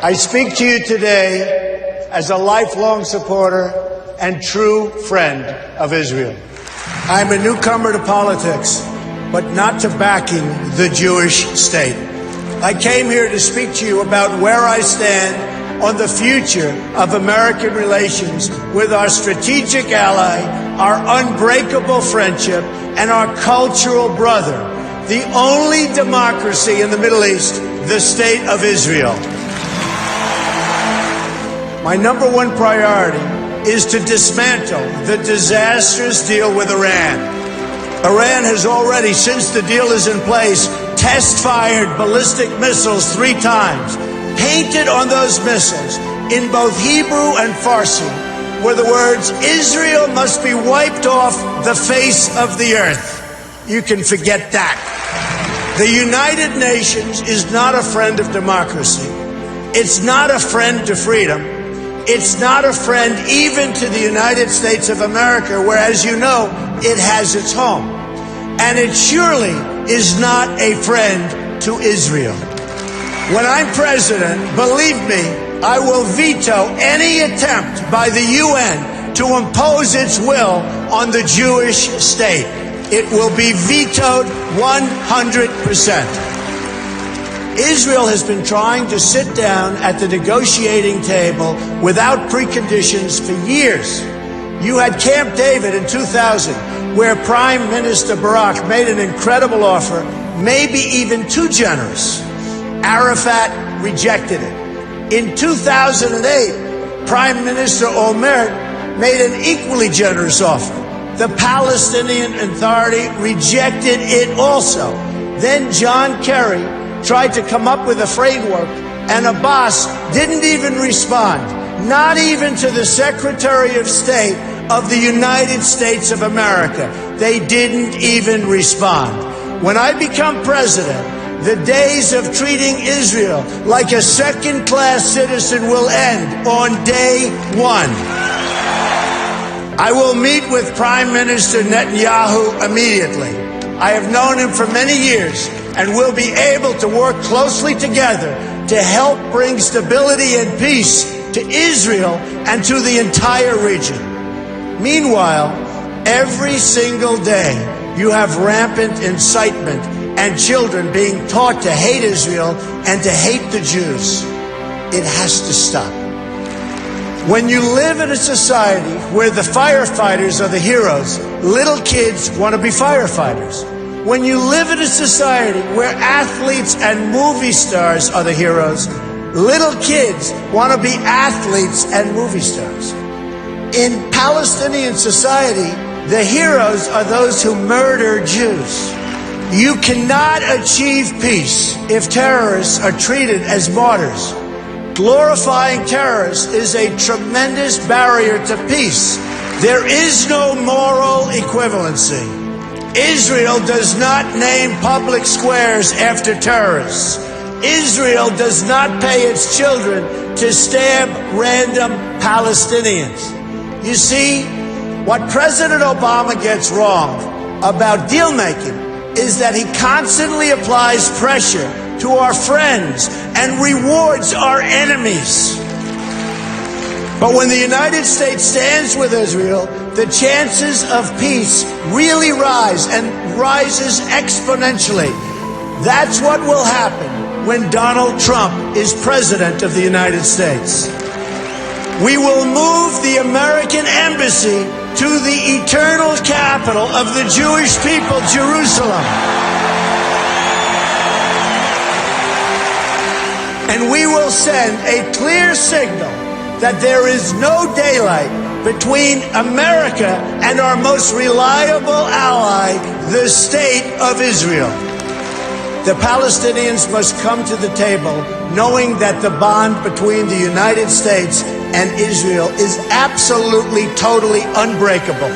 I speak to you today as a lifelong supporter and true friend of Israel. I'm a newcomer to politics, but not to backing the Jewish state. I came here to speak to you about where I stand on the future of American relations with our strategic ally, our unbreakable friendship, and our cultural brother, the only democracy in the Middle East, the State of Israel. My number one priority is to dismantle the disastrous deal with Iran. Iran has already, since the deal is in place, test-fired ballistic missiles 3 times. Painted on those missiles, in both Hebrew and Farsi, were the words, "Israel must be wiped off the face of the earth." You can forget that. The United Nations is not a friend of democracy. It's not a friend to freedom. It's not a friend even to the United States of America, where, as you know, it has its home. And it surely is not a friend to Israel. When I'm president, believe me, I will veto any attempt by the UN to impose its will on the Jewish state. It will be vetoed 100%. Israel has been trying to sit down at the negotiating table without preconditions for years. You had Camp David in 2000, where Prime Minister Barak made an incredible offer, maybe even too generous. Arafat rejected it. In 2008, Prime Minister Olmert made an equally generous offer. The Palestinian Authority rejected it also. Then John Kerry tried to come up with a framework, and Abbas didn't even respond, not even to the Secretary of State of the United States of America. They didn't even respond. When I become president, the days of treating Israel like a second-class citizen will end on day 1. I will meet with Prime Minister Netanyahu immediately. I have known him for many years and will be able to work closely together to help bring stability and peace to Israel and to the entire region. Meanwhile, every single day you have rampant incitement and children being taught to hate Israel and to hate the Jews. It has to stop. When you live in a society where the firefighters are the heroes, little kids want to be firefighters. When you live in a society where athletes and movie stars are the heroes, little kids want to be athletes and movie stars. In Palestinian society, the heroes are those who murder Jews. You cannot achieve peace if terrorists are treated as martyrs. Glorifying terrorists is a tremendous barrier to peace. There is no moral equivalency. Israel does not name public squares after terrorists. Israel does not pay its children to stab random Palestinians. You see, what President Obama gets wrong about deal-making is that he constantly applies pressure to our friends and rewards our enemies. But when the United States stands with Israel, the chances of peace really rise, and rises exponentially. That's what will happen when Donald Trump is president of the United States. We will move the American embassy to the eternal capital of the Jewish people, Jerusalem. And we will send a clear signal that there is no daylight between America and our most reliable ally, the State of Israel. The Palestinians must come to the table knowing that the bond between the United States and Israel is absolutely, totally unbreakable.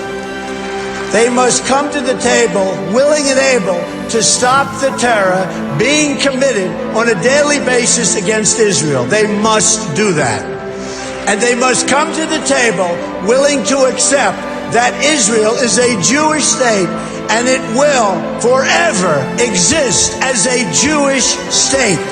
They must come to the table willing and able to stop the terror being committed on a daily basis against Israel. They must do that. And they must come to the table willing to accept that Israel is a Jewish state and it will forever exist as a Jewish state.